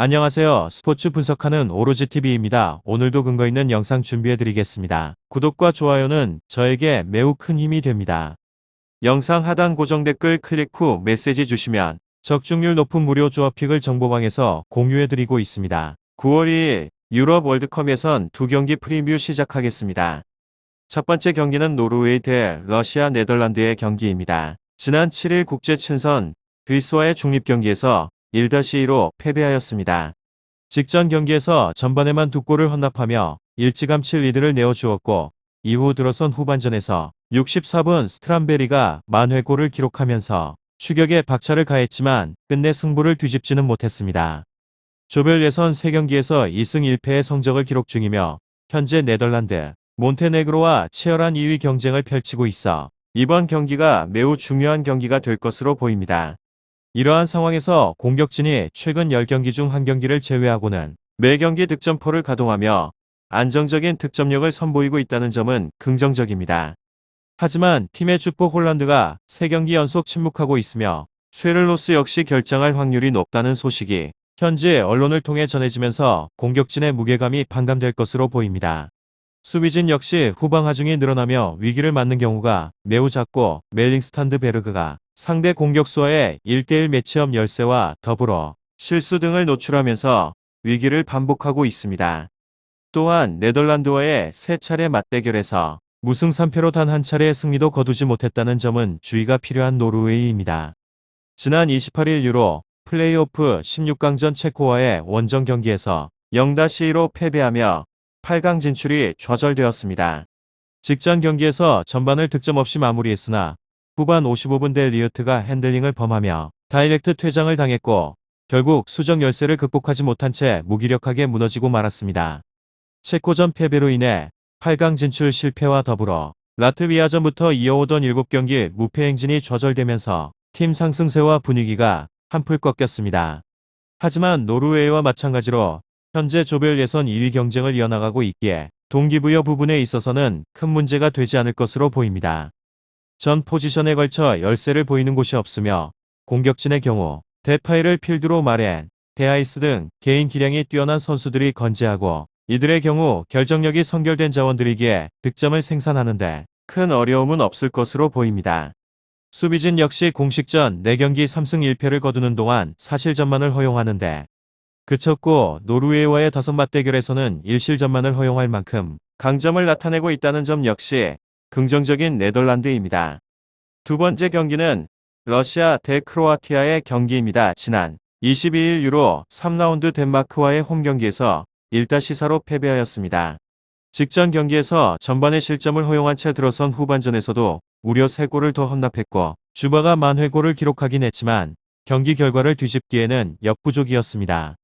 안녕하세요. 스포츠 분석하는 오로지TV입니다. 오늘도 근거 있는 영상 준비해드리겠습니다. 구독과 좋아요는 저에게 매우 큰 힘이 됩니다. 영상 하단 고정 댓글 클릭 후 메시지 주시면 적중률 높은 무료 조합픽을 정보방에서 공유해드리고 있습니다. 9월 2일 유럽 월드컵 예선 2경기 프리뷰 시작하겠습니다. 첫 번째 경기는 노르웨이 대 러시아 네덜란드의 경기입니다. 지난 7일 국제 친선 그리스와의 중립 경기에서 1-2로 패배하였습니다. 직전 경기에서 전반에만 2골을 헌납하며 일찌감치 리드를 내어주었고 이후 들어선 후반전에서 64분 스트람베리가 만회골을 기록하면서 추격에 박차를 가했지만 끝내 승부를 뒤집지는 못했습니다. 조별 예선 3경기에서 2승 1패의 성적을 기록 중이며 현재 네덜란드, 몬테네그로와 치열한 2위 경쟁을 펼치고 있어 이번 경기가 매우 중요한 경기가 될 것으로 보입니다. 이러한 상황에서 공격진이 최근 10경기 중 1경기를 제외하고는 매경기 득점포를 가동하며 안정적인 득점력을 선보이고 있다는 점은 긍정적입니다. 하지만 팀의 주포 홀란드가 3경기 연속 침묵하고 있으며 쉐를로스 역시 결장할 확률이 높다는 소식이 현지 언론을 통해 전해지면서 공격진의 무게감이 반감될 것으로 보입니다. 수비진 역시 후방 하중이 늘어나며 위기를 맞는 경우가 매우 작고 멜링스탄드베르그가 상대 공격수와의 1대1 매치업 열세와 더불어 실수 등을 노출하면서 위기를 반복하고 있습니다. 또한 네덜란드와의 3차례 맞대결에서 무승 3패로 단 한 차례의 승리도 거두지 못했다는 점은 주의가 필요한 노르웨이입니다. 지난 28일 유로 플레이오프 16강전 체코와의 원정 경기에서 0-2로 패배하며 8강 진출이 좌절되었습니다. 직전 경기에서 전반을 득점 없이 마무리했으나 후반 55분 델 리우트가 핸들링을 범하며 다이렉트 퇴장을 당했고 결국 수적 열세를 극복하지 못한 채 무기력하게 무너지고 말았습니다. 체코전 패배로 인해 8강 진출 실패와 더불어 라트비아전부터 이어오던 7경기 무패 행진이 좌절되면서 팀 상승세와 분위기가 한풀 꺾였습니다. 하지만 노르웨이와 마찬가지로 현재 조별 예선 2위 경쟁을 이어나가고 있기에 동기부여 부분에 있어서는 큰 문제가 되지 않을 것으로 보입니다. 전 포지션에 걸쳐 열세를 보이는 곳이 없으며 공격진의 경우 데파이를 필두로 마렌, 데아이스 등 개인 기량이 뛰어난 선수들이 건재하고 이들의 경우 결정력이 선결된 자원들이기에 득점을 생산하는데 큰 어려움은 없을 것으로 보입니다. 수비진 역시 공식전 4경기 3승 1패를 거두는 동안 사실전만을 허용하는데 그쳤고 노르웨이와의 5맞대결에서는 1실전만을 허용할 만큼 강점을 나타내고 있다는 점 역시 긍정적인 네덜란드입니다. 두 번째 경기는 러시아 대 크로아티아의 경기입니다. 지난 22일 유로 3라운드 덴마크와의 홈경기에서 1-4로 패배하였습니다. 직전 경기에서 전반의 실점을 허용한 채 들어선 후반전에서도 무려 3골을 더 헌납했고 주바가 만회골을 기록하긴 했지만 경기 결과를 뒤집기에는 역부족이었습니다.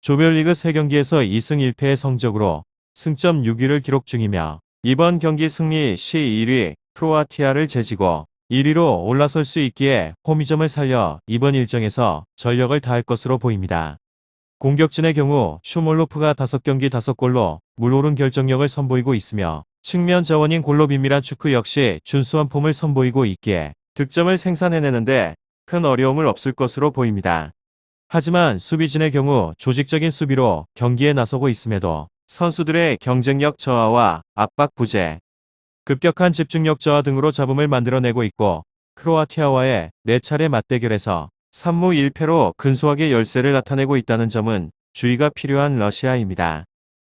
조별리그 3경기에서 2승 1패의 성적으로 승점 6위를 기록 중이며 이번 경기 승리 시 1위 크로아티아를 제지고 1위로 올라설 수 있기에 홈이점을 살려 이번 일정에서 전력을 다할 것으로 보입니다. 공격진의 경우 슈몰로프가 5경기 5골로 물오른 결정력을 선보이고 있으며 측면 자원인 골로 빈밀한 축구 역시 준수한 폼을 선보이고 있기에 득점을 생산해내는데 큰 어려움을 없을 것으로 보입니다. 하지만 수비진의 경우 조직적인 수비로 경기에 나서고 있음에도 선수들의 경쟁력 저하와 압박 부재, 급격한 집중력 저하 등으로 잡음을 만들어내고 있고 크로아티아와의 4차례 맞대결에서 3무 1패로 근소하게 열세를 나타내고 있다는 점은 주의가 필요한 러시아입니다.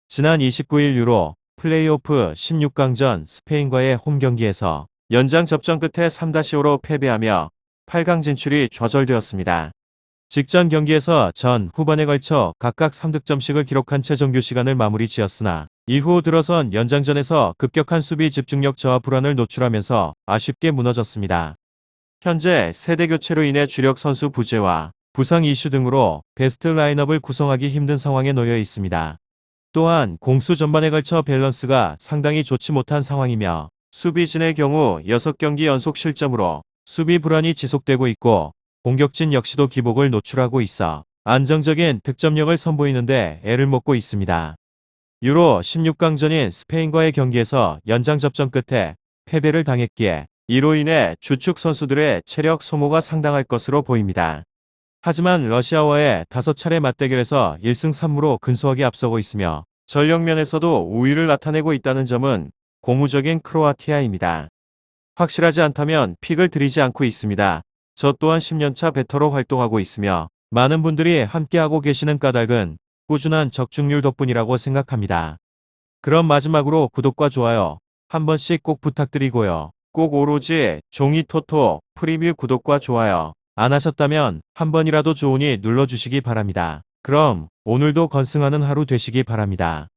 지난 29일 유로 플레이오프 16강전 스페인과의 홈경기에서 연장 접전 끝에 3-5로 패배하며 8강 진출이 좌절되었습니다. 직전 경기에서 전 후반에 걸쳐 각각 3득점씩을 기록한 채 정규 시간을 마무리 지었으나 이후 들어선 연장전에서 급격한 수비 집중력 저하 불안을 노출하면서 아쉽게 무너졌습니다. 현재 세대 교체로 인해 주력 선수 부재와 부상 이슈 등으로 베스트 라인업을 구성하기 힘든 상황에 놓여 있습니다. 또한 공수 전반에 걸쳐 밸런스가 상당히 좋지 못한 상황이며 수비진의 경우 6경기 연속 실점으로 수비 불안이 지속되고 있고 공격진 역시도 기복을 노출하고 있어 안정적인 득점력을 선보이는데 애를 먹고 있습니다. 유로 16강전인 스페인과의 경기에서 연장 접전 끝에 패배를 당했기에 이로 인해 주축 선수들의 체력 소모가 상당할 것으로 보입니다. 하지만 러시아와의 5차례 맞대결에서 1승 3무로 근소하게 앞서고 있으며 전력면에서도 우위를 나타내고 있다는 점은 고무적인 크로아티아입니다. 확실하지 않다면 픽을 들이지 않고 있습니다. 저 또한 10년차 베터로 활동하고 있으며 많은 분들이 함께하고 계시는 까닭은 꾸준한 적중률 덕분이라고 생각합니다. 그럼 마지막으로 구독과 좋아요 한 번씩 꼭 부탁드리고요. 꼭 오로지 종이 토토 프리뷰 구독과 좋아요 안 하셨다면 한 번이라도 좋으니 눌러주시기 바랍니다. 그럼 오늘도 건승하는 하루 되시기 바랍니다.